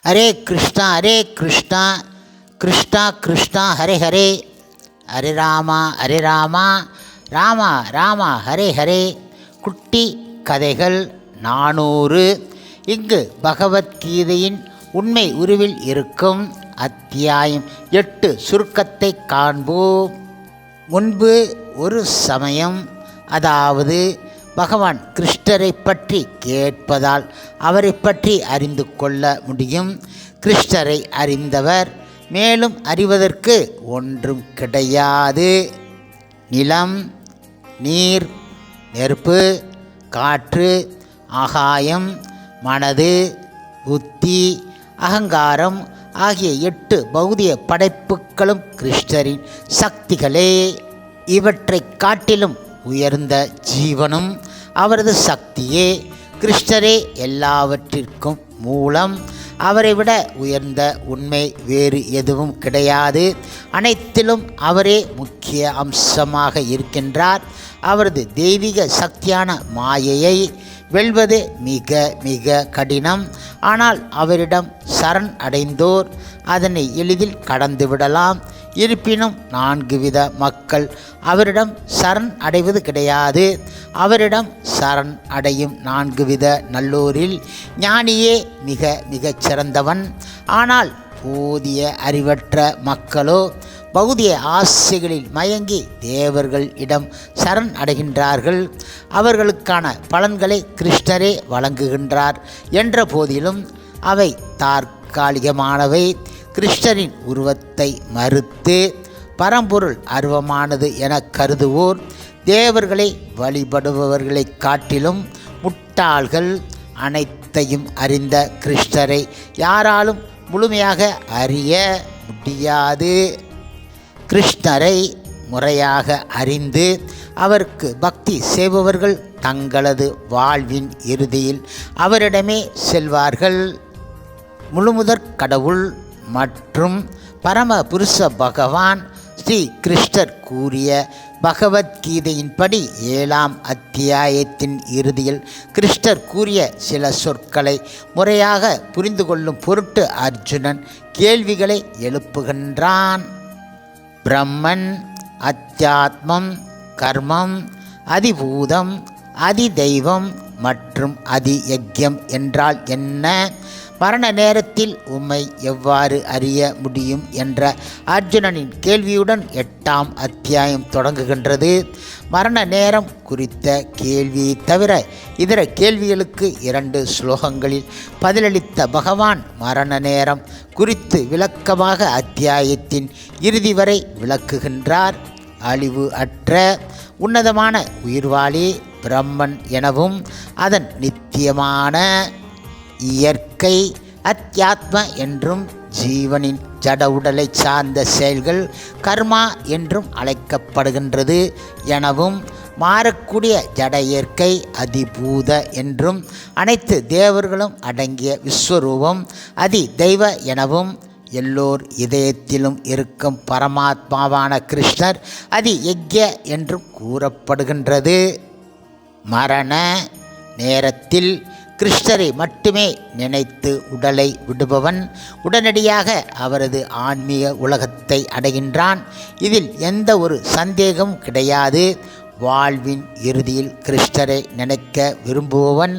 ஹரே கிருஷ்ணா கிருஷ்ணா கிருஷ்ணா ஹரே ஹரே, ஹரே ராமா ராமா ராமா ஹரே ஹரே. குட்டி கதைகள் 400. இங்கு பகவத்கீதையின் உண்மை உருவில் இருக்கும் அத்தியாயம் 8 சுருக்கத்தை காண்போம். முன்பு ஒரு சமயம், அதாவது பகவான் கிருஷ்ணரை பற்றி கேட்பதால் அவரை பற்றி அறிந்து கொள்ள முடியும். கிருஷ்ணரை அறிந்தவர் மேலும் அறிவதற்கு ஒன்றும் கிடையாது. நிலம், நீர், நெருப்பு, காற்று, ஆகாயம், மனது, புத்தி, அகங்காரம் ஆகிய 8 பௌதிக படைப்புகளும் கிருஷ்ணரின் சக்திகளே. இவற்றை காட்டிலும் உயர்ந்த ஜீவனும் அவரது சக்தியே. கிருஷ்ணரே எல்லாவற்றிற்கும் மூலம். அவரை விட உயர்ந்த உண்மை வேறு எதுவும் கிடையாது. அனைத்திலும் அவரே முக்கிய அம்சமாக இருக்கின்றார். அவரது தெய்வீக சக்தியான மாயையை வெல்வது மிக மிக கடினம். ஆனால் அவரிடம் சரண் அடைந்தோர் அதனை எளிதில் கடந்துவிடலாம். இருப்பினும் 4 வித மக்கள் அவரிடம் சரண் அடைவது கிடையாது. அவரிடம் சரண் அடையும் 4 வித நல்லோரில் ஞானியே மிக மிகச் சிறந்தவன். ஆனால் போதிய அறிவற்ற மக்களோ பௌதிக ஆசைகளில் மயங்கி தேவர்கள் இடம் சரண் அடைகின்றார்கள். அவர்களுக்கான பலன்களை கிருஷ்ணரே வழங்குகின்றார் என்ற போதிலும் அவை தற்காலிகமானவை. கிருஷ்ணரின் உருவத்தை மறுத்து பரம்பொருள் அருவமானது என கருதுவோர் தேவர்களை வழிபடுபவர்களை காட்டிலும் முட்டாள்கள். அனைத்தையும் அறிந்த கிருஷ்ணரை யாராலும் முழுமையாக அறிய முடியாது. கிருஷ்ணரை முறையாக அறிந்து அவருக்கு பக்தி செய்பவர்கள் தங்களது வாழ்வின் இறுதியில் அவரிடமே செல்வார்கள். முழுமுதற் கடவுள் மற்றும் பரம புருஷ பகவான் ஸ்ரீ கிருஷ்ணர் கூறிய பகவத்கீதையின்படி 7ஆம் அத்தியாயத்தின் இறுதியில் கிருஷ்ணர் கூறிய சில சொற்களை முறையாக புரிந்து கொள்ளும் பொருட்டு அர்ஜுனன் கேள்விகளை எழுப்புகின்றான். பிரம்மன், அத்தியாத்மம், கர்மம், அதிபூதம், அதிதெய்வம் மற்றும் அதியஜ்யம் என்றால் என்ன? மரண நேரத்தில் உம்மை எவ்வாறு அறிய முடியும் என்ற அர்ஜுனனின் கேள்வியுடன் 8ஆம் அத்தியாயம் தொடங்குகின்றது. மரண நேரம் குறித்த கேள்வியை தவிர இதர கேள்விகளுக்கு 2 ஸ்லோகங்களில் பதிலளித்த பகவான் மரண நேரம் குறித்து விளக்கமாக அத்தியாயத்தின் இறுதி வரை விளக்குகின்றார். அழிவு அற்ற உன்னதமான உயிர்வாளி பிரம்மன் எனவும் அதன் நித்தியமான இயற்கை அத்தியாத்ம என்றும் ஜீவனின் ஜட உடலை சார்ந்த செயல்கள் கர்மா என்றும் அழைக்கப்படுகின்றது எனவும் மாறக்கூடிய ஜட இயற்கை அதிபூத என்றும் அனைத்து தேவர்களும் அடங்கிய விஸ்வரூபம் அதி தெய்வ எனவும் எல்லோர் இதயத்திலும் இருக்கும் பரமாத்மாவான கிருஷ்ணர் அதி யக்ய என்றும் கூறப்படுகின்றது. மரண நேரத்தில் கிருஷ்ணரை மட்டுமே நினைத்து உடலை விடுபவன் உடனடியாக அவரது ஆன்மீக உலகத்தை அடைகின்றான். இதில் எந்த ஒரு சந்தேகமும் கிடையாது. வாழ்வின் இறுதியில் கிருஷ்ணரை நினைக்க விரும்புபவன்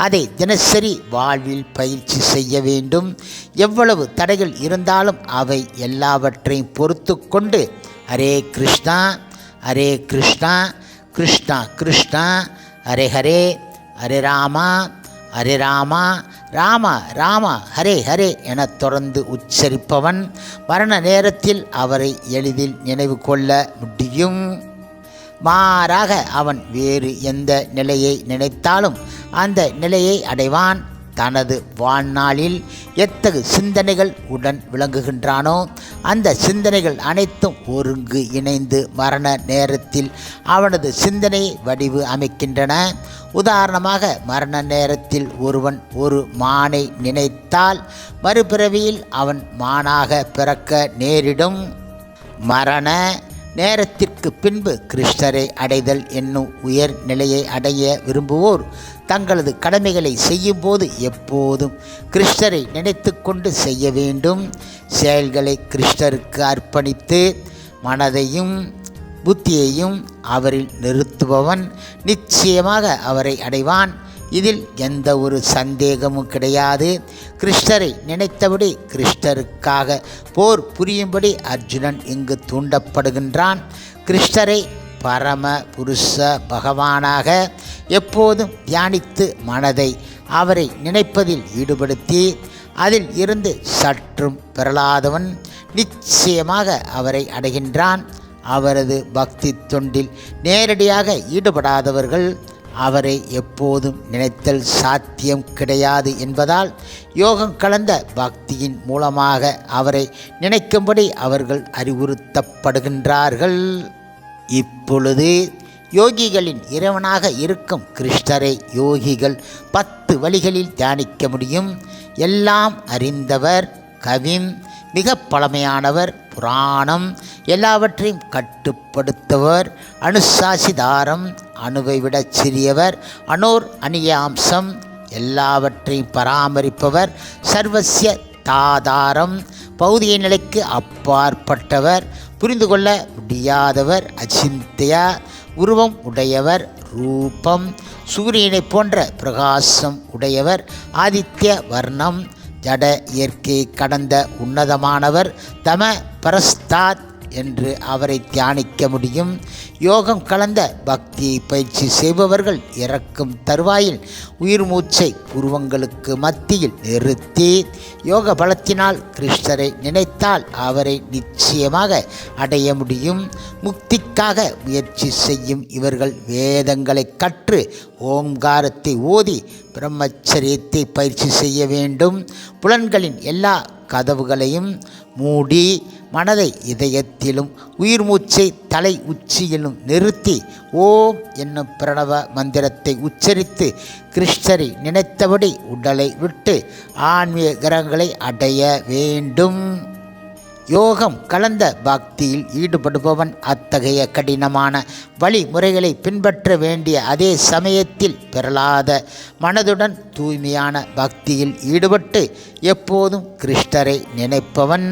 அதை தினசரி வாழ்வில் பயிற்சி செய்ய வேண்டும். எவ்வளவு தடைகள் இருந்தாலும் அவை எல்லாவற்றையும் பொறுத்து கொண்டு ஹரே கிருஷ்ணா கிருஷ்ணா கிருஷ்ணா ஹரே ஹரே, ஹரே ராமா ராமா ஹரே ஹரே என தொடர்ந்து உச்சரிப்பவன் மரண நேரத்தில் அவரை எளிதில் நினைவு கொள்ள முடியும். மாறாக அவன் வேறு எந்த நிலையை நினைத்தாலும் அந்த நிலையை அடைவான். தனது வாழ்நாளில் எத்தகு சிந்தனைகள் உடன் விளங்குகின்றானோ அந்த சிந்தனைகள் அனைத்தும் ஒருங்கு இணைந்து மரண நேரத்தில் அவனது சிந்தனையை வடிவு அமைக்கின்றன. உதாரணமாக, மரண நேரத்தில் ஒருவன் ஒரு மானை நினைத்தால் மறுபிறவியில் அவன் மானாக பிறக்க நேரிடும். மரண நேரத்திற்கு பின்பு கிருஷ்ணரை அடைதல் என்னும் உயர் நிலையை அடைய விரும்புவோர் தங்களது கடமைகளை செய்யும்போது எப்போதும் கிருஷ்ணரை நினைத்து கொண்டு செய்ய வேண்டும். செயல்களை கிருஷ்ணருக்கு அர்ப்பணித்து மனதையும் புத்தியையும் அவரில் நிறுத்துபவன் நிச்சயமாக அவரை அடைவான். இதில் எந்த ஒரு சந்தேகமும் கிடையாது. கிருஷ்ணரை நினைத்தபடி கிருஷ்ணருக்காக போர் புரியும்படி அர்ஜுனன் இங்கு தூண்டப்படுகின்றான். கிருஷ்ணரை பரம புருஷ பகவானாக எப்போதும் தியானித்து மனதை அவரை நினைப்பதில் ஈடுபடுத்தி அதில் இருந்து சற்றும் பெறலாதவன் நிச்சயமாக அவரை அடைகின்றான். அவரது பக்தி தொண்டில் நேரடியாக ஈடுபடாதவர்கள் அவரை எப்போதும் நினைத்தல் சாத்தியம் கிடையாது என்பதால் யோகம் கலந்த பக்தியின் மூலமாக அவரை நினைக்கும்படி அவர்கள் அறிவுறுத்தப்படுகின்றார்கள். இப்பொழுது யோகிகளின் இறைவனாக இருக்கும் கிருஷ்ணரை யோகிகள் 10 வழிகளில் தியானிக்க முடியும். எல்லாம் அறிந்தவர், கவிம், மிக பழமையானவர், புராணம், எல்லாவற்றையும் கட்டுப்படுத்தவர், அனுசாசிதாரம், அணுவை விட சிறியவர், அனோர் அநியாம்சம், எல்லாவற்றையும் பராமரிப்பவர், சர்வசிய தாதாரம், பௌதிக நிலைக்கு அப்பாற்பட்டவர், புரிந்து கொள்ள முடியாதவர், அச்சிந்தியா, உருவம் உடையவர், ரூபம், சூரியனை போன்ற பிரகாசம் உடையவர், ஆதித்ய வர்ணம், ஜட இயற்கையை கடந்த உன்னதமானவர், தம பரஸ்தாத் என்று அவரை தியானிக்க முடியும். யோகம் கலந்த பக்தியை பயிற்சி செய்பவர்கள் இறக்கும் தருவாயில் உயிர் மூச்சை உருவங்களுக்கு மத்தியில் நிறுத்தி யோக பலத்தினால் கிருஷ்ணரை நினைத்தால் அவரை நிச்சயமாக அடைய முடியும். முக்திக்காக முயற்சி செய்யும் இவர்கள் வேதங்களை கற்று ஓம்காரத்தை ஓதி பிரம்மச்சரியத்தை பயிற்சி செய்ய வேண்டும். புலன்களின் எல்லா கதவுகளையும் மூடி மனதை இதயத்திலும் உயிர் மூச்சை தலை உச்சியிலும் நிறுத்தி ஓம் என்னும் பிரணவ மந்திரத்தை உச்சரித்து கிருஷ்ணரை நினைத்தபடி உடலை விட்டு ஆன்மீக கிரகங்களை அடைய வேண்டும். யோகம் கலந்த பக்தியில் ஈடுபடுபவன் அத்தகைய கடினமான வழிமுறைகளை பின்பற்ற வேண்டிய அதே சமயத்தில் பெறலாத மனதுடன் தூய்மையான பக்தியில் ஈடுபட்டு எப்போதும் கிருஷ்ணரை நினைப்பவன்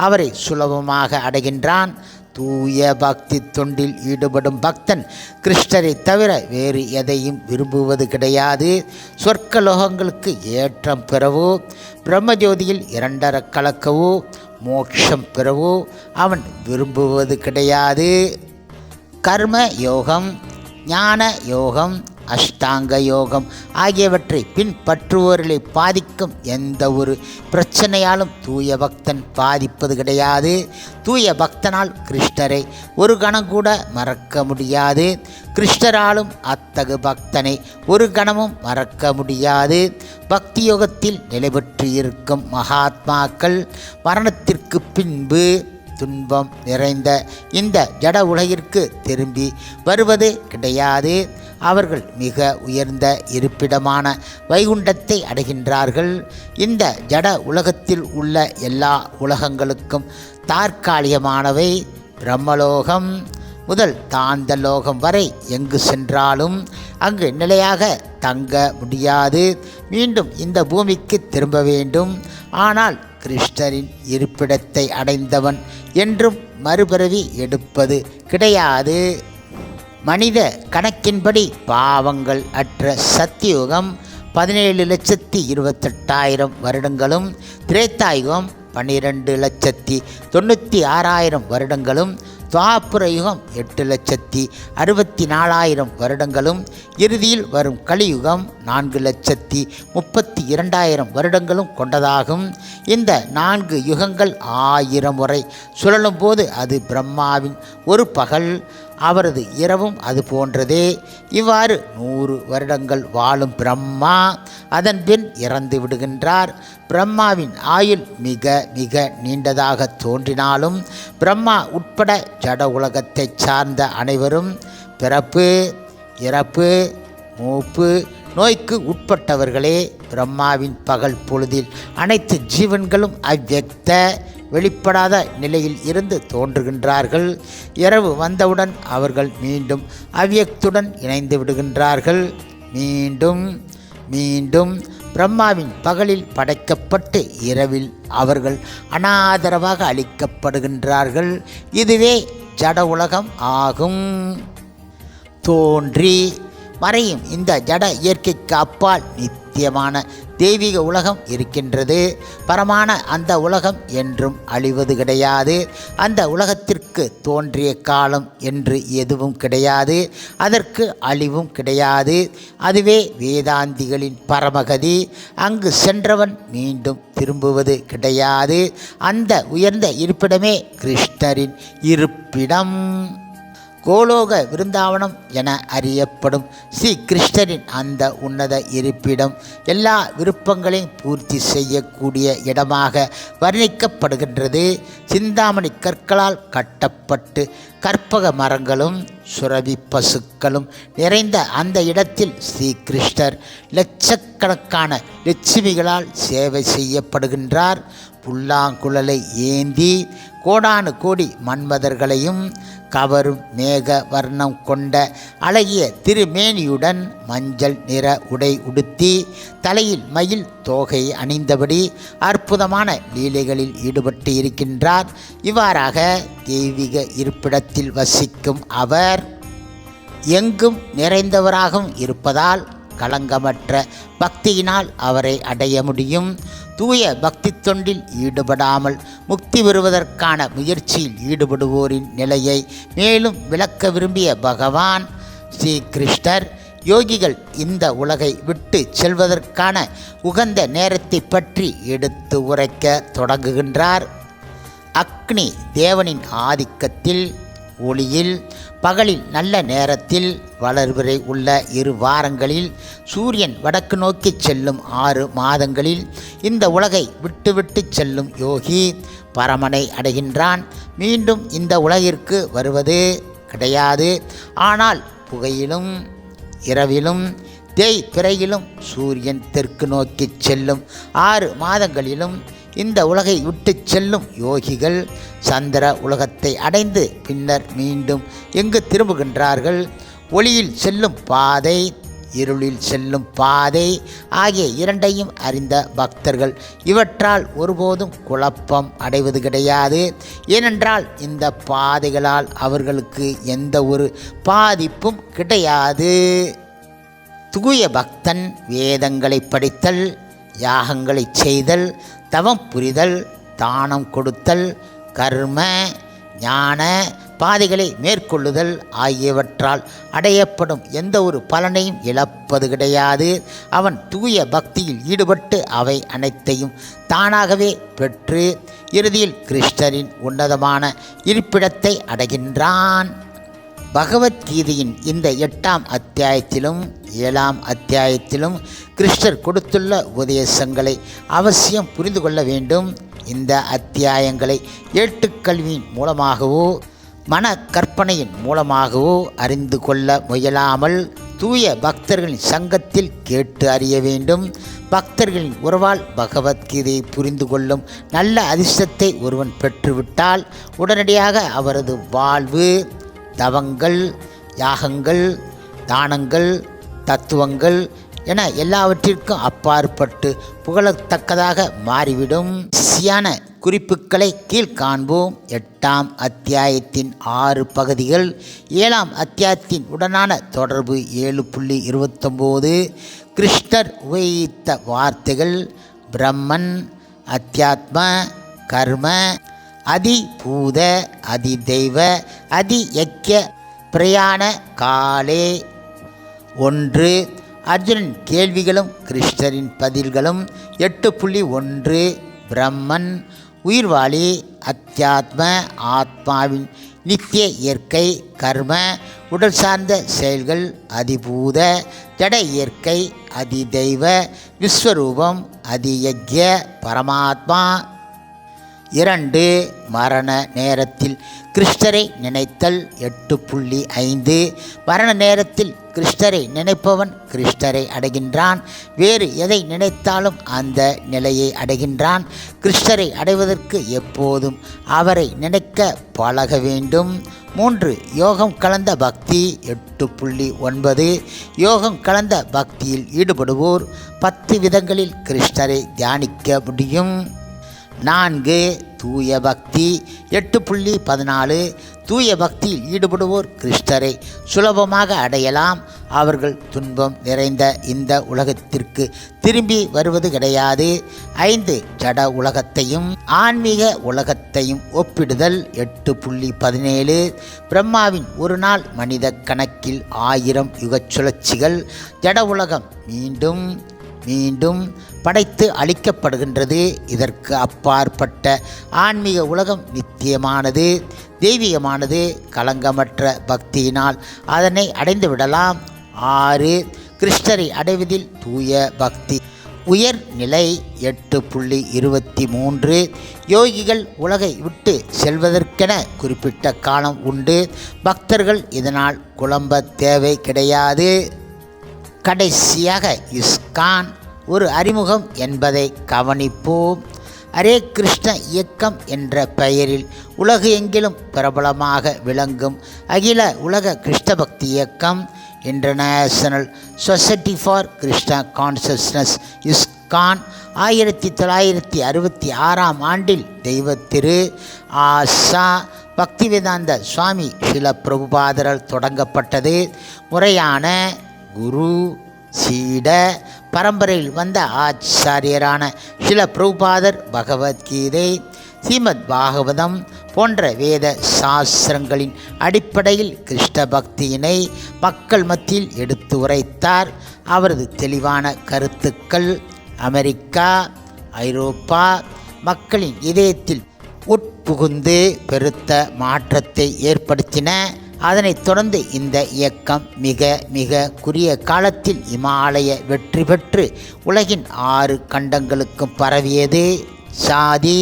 அவரை சுலபமாக அடைகின்றான். தூய பக்தி தொண்டில் ஈடுபடும் பக்தன் கிருஷ்ணரை தவிர வேறு எதையும் விரும்புவது கிடையாது. சொர்க்கலோகங்களுக்கு ஏற்றம் பெறவோ, பிரம்மஜோதியில் 2 கலக்கவோ, மோட்சம் பெறவோ அவன் விரும்புவது கிடையாது. கர்ம யோகம், ஞான யோகம், அஷ்டாங்க யோகம் ஆகியவற்றை பின்பற்றுவோர்களை பாதிக்கும் எந்த ஒரு பிரச்சனையாலும் தூய பக்தன் பாதிப்பது கிடையாது. தூய பக்தனால் கிருஷ்ணரை ஒரு கணம் கூட மறக்க முடியாது. கிருஷ்ணராலும் அத்தகு பக்தனை ஒரு கணமும் மறக்க முடியாது. பக்தி யோகத்தில் நிலை பெற்று இருக்கும் மகாத்மாக்கள் மரணத்திற்கு பின்பு துன்பம் நிறைந்த இந்த ஜட உலகிற்கு திரும்பி வருவது கிடையாது. அவர்கள் மிக உயர்ந்த இருப்பிடமான வைகுண்டத்தை அடைகின்றார்கள். இந்த ஜட உலகத்தில் உள்ள எல்லா உலகங்களுக்கும் தற்காலிகமானவை. பிரம்மலோகம் முதல் தாந்த லோகம் வரை எங்கு சென்றாலும் அங்கு நிலையாக தங்க முடியாது. மீண்டும் இந்த பூமிக்கு திரும்ப வேண்டும். ஆனால் கிருஷ்ணரின் இருப்பிடத்தை அடைந்தவன் என்றும் மறுபிறவி எடுப்பது கிடையாது. மனித கணக்கின்படி பாவங்கள் அற்ற சத்தியுகம் 17,28,000 வருடங்களும், திரேத்தாயுகம் 12,96,000 வருடங்களும், துவாபர யுகம் 8,64,000 வருடங்களும், இறுதியில் வரும் கலியுகம் 4,32,000 வருடங்களும் கொண்டதாகும். இந்த 4 யுகங்கள் 1000 முறை சுழலும் போது அது பிரம்மாவின் ஒரு பகல். அவரது இரவும் அது போன்றதே. இவ்வாறு 100 வருடங்கள் வாழும் பிரம்மா அதன் பின் இறந்து விடுகின்றார். பிரம்மாவின் ஆயுள் மிக மிக நீண்டதாக தோன்றினாலும் பிரம்மா உட்பட ஜட உலகத்தை சார்ந்த அனைவரும் பிறப்பு, இறப்பு, மூப்பு, நோய்க்கு உட்பட்டவர்களே. பிரம்மாவின் பகல் பொழுதில் அனைத்து ஜீவன்களும் அவ்யக்த வெளிப்படாத நிலையில் இருந்து தோன்றுகின்றார்கள். இரவு வந்தவுடன் அவர்கள் மீண்டும் அவ்யக்துடன் இணைந்து விடுகின்றார்கள். மீண்டும் மீண்டும் பிரம்மாவின் பகலில் படைக்கப்பட்டு இரவில் அவர்கள் அனாதரவாக அழிக்கப்படுகின்றார்கள். இதுவே ஜட உலகம் ஆகும். தோன்றி மறையும் இந்த ஜட இயற்கைக்கு அப்பால் நித்தியமான தெய்வீக உலகம் இருக்கின்றது. பரமான அந்த உலகம் என்றும் அழிவது கிடையாது. அந்த உலகத்திற்கு தோன்றிய காலம் என்று எதுவும் கிடையாது. அதற்கு அழிவும் கிடையாது. அதுவே வேதாந்திகளின் பரமகதி. அங்கு சென்றவன் மீண்டும் திரும்புவது கிடையாது. அந்த உயர்ந்த இருப்பிடமே கிருஷ்ணரின் இருப்பிடம். கோலோக விருந்தாவனம் என அறியப்படும் ஸ்ரீ கிருஷ்ணரின் அந்த உன்னத இருப்பிடம் எல்லா விருப்பங்களையும் பூர்த்தி செய்யக்கூடிய இடமாக வர்ணிக்கப்படுகின்றது. சிந்தாமணி கற்களால் கட்டப்பட்டு கற்பக மரங்களும் சுரபி பசுக்களும் நிறைந்த அந்த இடத்தில் ஸ்ரீ கிருஷ்ணர் லட்சக்கணக்கான லட்சுமிகளால் சேவை செய்யப்படுகின்றார். புல்லாங்குழலை ஏந்தி கோடானு கோடி மன்மதர்களையும் கவரும் மேக வர்ணம் கொண்ட அழகிய திருமேனியுடன் மஞ்சள் நிற உடை உடுத்தி தலையில் மயில் தோகை அணிந்தபடி அற்புதமான லீலைகளில் ஈடுபட்டு இருக்கின்றார். இவ்வாறாக தெய்வீக இருப்பிடத்தில் வசிக்கும் அவர் எங்கும் நிறைந்தவராகவும் இருப்பதால் களங்கமற்ற பக்தியினால் அவரை அடைய முடியும். தூய பக்தி தொண்டில் ஈடுபடாமல் முக்தி பெறுவதற்கான முயற்சியில் ஈடுபடுவோரின் நிலையை மேலும் விளக்க விரும்பிய பகவான் ஸ்ரீ கிருஷ்ணர் யோகிகள் இந்த உலகை விட்டு செல்வதற்கான உகந்த நேரத்தை பற்றி எடுத்து உரைக்க தொடங்குகின்றார். அக்னி தேவனின் ஆதிக்கத்தில் ஒளியில் பகலில் நல்ல நேரத்தில் வளர்வரை உள்ள 2 வாரங்களில் சூரியன் வடக்கு நோக்கி செல்லும் 6 மாதங்களில் இந்த உலகை விட்டுவிட்டு செல்லும் யோகி பரமனை அடைகின்றான். மீண்டும் இந்த உலகிற்கு வருவது கிடையாது. ஆனால் புகையிலும் இரவிலும் தேய்பிறையிலும் சூரியன் தெற்கு நோக்கி செல்லும் 6 மாதங்களிலும் இந்த உலகை விட்டு செல்லும் யோகிகள் சந்திர உலகத்தை அடைந்து பின்னர் மீண்டும் எங்கு திரும்புகின்றார்கள்? ஒளியில் செல்லும் பாதை, இருளில் செல்லும் பாதை ஆகிய இரண்டையும் அறிந்த பக்தர்கள் இவற்றால் ஒருபோதும் குழப்பம் அடைவது கிடையாது. ஏனென்றால் இந்த பாதைகளால் அவர்களுக்கு எந்த ஒரு பாதிப்பும் கிடையாது. தூய பக்தன் வேதங்களை படித்தல், யாகங்களை செய்தல், தவம் புரிதல், தானம் கொடுத்தல், கர்ம ஞான பாதைகளை மேற்கொள்ளுதல் ஆகியவற்றால் அடையப்படும் எந்த ஒரு பலனையும் இழப்பது கிடையாது. அவன் தூய பக்தியில் ஈடுபட்டு அவை அனைத்தையும் தானாகவே பெற்று இறுதியில் கிருஷ்ணரின் உன்னதமான இருப்பிடத்தை அடைகின்றான். பகவத்கீதையின் இந்த 8ஆம் அத்தியாயத்திலும் 7ஆம் அத்தியாயத்திலும் கிருஷ்ணர் கொடுத்துள்ள உபதேசங்களை அவசியம் புரிந்து கொள்ள வேண்டும். இந்த அத்தியாயங்களை ஏட்டுக்கல்வியின் மூலமாகவோ மன கற்பனையின் மூலமாகவோ அறிந்து கொள்ள முயலாமல் தூய பக்தர்களின் சங்கத்தில் கேட்டு அறிய வேண்டும். பக்தர்களின் உறவால் பகவத்கீதையை புரிந்து கொள்ளும் நல்ல அதிர்ஷ்டத்தை ஒருவன் பெற்றுவிட்டால் உடனடியாக அவரது வாழ்வு தவங்கள், யாகங்கள், தானங்கள், தத்துவங்கள் என எல்லாவற்றிற்கும் அப்பாற்பட்டு புகழத்தக்கதாக மாறிவிடும். சியான குறிப்புகளை கீழ்காண்போம். 8ஆம் அத்தியாயத்தின் 6 பகுதிகள். 7ஆம் அத்தியாயத்தின் உடனான தொடர்பு 7.29. கிருஷ்ணர் உபயோகித்த வார்த்தைகள் பிரம்மன், அத்தியாத்ம, கர்ம, அதிபூத, அதிதெய்வ, அதியக்கிய, பிரயாண காலே. 1. அர்ஜுனன் கேள்விகளும் கிருஷ்ணரின் பதில்களும். 8.1. பிரம்மன் உயிர்வாளி, அத்தியாத்ம ஆத்மாவின் நித்திய இயற்கை, கர்ம உடல் சார்ந்த செயல்கள், அதிபூத ஜட இயற்கை, அதிதெய்வ விஸ்வரூபம், அதியக்கிய பரமாத்மா. 2. மரண நேரத்தில் கிருஷ்ணரை நினைத்தல் 8.5. மரண நேரத்தில் கிருஷ்ணரை நினைப்பவன் கிருஷ்ணரை அடைகின்றான். வேறு எதை நினைத்தாலும் அந்த நிலையை அடைகின்றான். கிருஷ்ணரை அடைவதற்கு எப்போதும் அவரை நினைக்க பழக வேண்டும். 3. யோகம் கலந்த பக்தி 8.9. யோகம் கலந்த பக்தியில் ஈடுபடுவோர் 10 விதங்களில் கிருஷ்ணரை தியானிக்க முடியும். 4. தூய பக்தி 8.14. தூய பக்தியில் ஈடுபடுவோர் கிருஷ்ணரை சுலபமாக அடையலாம். அவர்கள் துன்பம் நிறைந்த இந்த உலகத்திற்கு திரும்பி வருவது கிடையாது. 5. ஜட உலகத்தையும் ஆன்மீக உலகத்தையும் ஒப்பிடுதல் 8.17. பிரம்மாவின் ஒரு நாள் மனித கணக்கில் 1000 யுகச் சுழற்சிகள். ஜட உலகம் மீண்டும் மீண்டும் படைத்து அளிக்கப்படுகின்றது. இதற்கு அப்பாற்பட்ட ஆன்மீக உலகம் நித்தியமானது, தெய்வீகமானது. களங்கமற்ற பக்தியினால் அதனை அடைந்து விடலாம். 6. கிருஷ்ணரை அடைவதில் தூய பக்தி உயர்நிலை 8.23. யோகிகள் உலகை விட்டு செல்வதற்கென குறிப்பிட்ட காலம் உண்டு. பக்தர்கள் இதனால் குழம்ப தேவை கிடையாது. கடைசியாக இஸ்கான் ஒரு அறிமுகம் என்பதை கவனிப்போம். ஹரே கிருஷ்ண இயக்கம் என்ற பெயரில் உலகு எங்கிலும் பிரபலமாக விளங்கும் அகில உலக கிருஷ்ண பக்தி இயக்கம் international society for Krishna consciousness ISKCON 1966 ஆண்டில் தெய்வ திரு ஆசா பக்திவேதாந்த சுவாமி ஸ்ரீல பிரபுபாதரால் தொடங்கப்பட்டது. முறையான குரு சீட பரம்பரையில் வந்த ஆச்சாரியரான ஸ்ரீல பிரபுபாதர் பகவத்கீதை, ஸ்ரீமத் பாகவதம் போன்ற வேத சாஸ்திரங்களின் அடிப்படையில் கிருஷ்ண பக்தியினை மக்கள் மத்தியில் எடுத்து உரைத்தார். அவரது தெளிவான கருத்துக்கள் அமெரிக்கா, ஐரோப்பா மக்களின் இதயத்தில் உட்புகுந்து பெருத்த மாற்றத்தை ஏற்படுத்தின. அதனைத் தொடர்ந்து இந்த இயக்கம் மிக குறுகிய காலத்தில் இமாலய வெற்றி பெற்று உலகின் 6 கண்டங்களுக்கும் பரவியது. சாதி,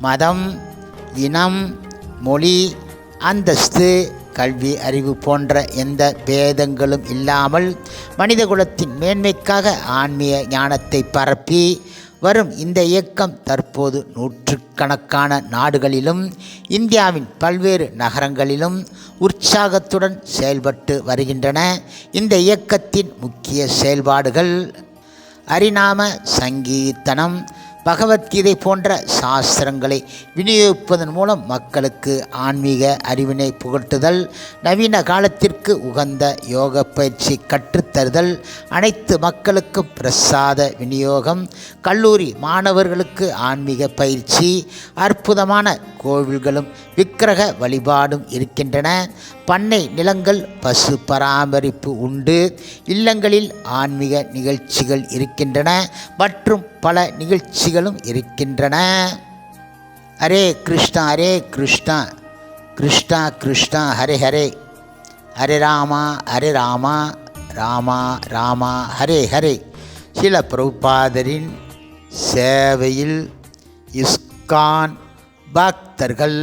மதம், இனம், மொழி, அந்தஸ்து, கல்வி அறிவு போன்ற எந்த பேதங்களும் இல்லாமல் மனிதகுலத்தின் மேன்மைக்காக ஆன்மீக ஞானத்தை பரப்பி வரும் இந்த இயக்கம் தற்போது நூற்றுக்கணக்கான நாடுகளிலும் இந்தியாவின் பல்வேறு நகரங்களிலும் உற்சாகத்துடன் செயல்பட்டு வருகின்றன. இந்த இயக்கத்தின் முக்கிய செயல்பாடுகள் ஹரிநாம சங்கீர்த்தனம், பகவத்கீதை போன்ற சாஸ்திரங்களை விநியோகிப்பதன் மூலம் மக்களுக்கு ஆன்மீக அறிவினை புகட்டுதல், நவீன காலத்திற்கு உகந்த யோக பயிற்சி கற்றுத்தருதல், அனைத்து மக்களுக்கும் பிரசாத விநியோகம், கல்லூரி மாணவர்களுக்கு ஆன்மீக பயிற்சி, அற்புதமான கோவில்களும் விக்கிரக வழிபாடும் இருக்கின்றன. பண்ணை நிலங்கள், பசு பராமரிப்பு உண்டு. இல்லங்களில் ஆன்மீக நிகழ்ச்சிகள் இருக்கின்றன மற்றும் பல நிகழ்ச்சிகளும் இருக்கின்றன. ஹரே கிருஷ்ணா ஹரே கிருஷ்ணா கிருஷ்ணா கிருஷ்ணா ஹரே ஹரே, ஹரே ராமா ராமா ராமா ஹரே ஹரே. ஸ்ரீல பிரபுபாதரின் சேவையில் இஸ்கான் பக்தர்கள்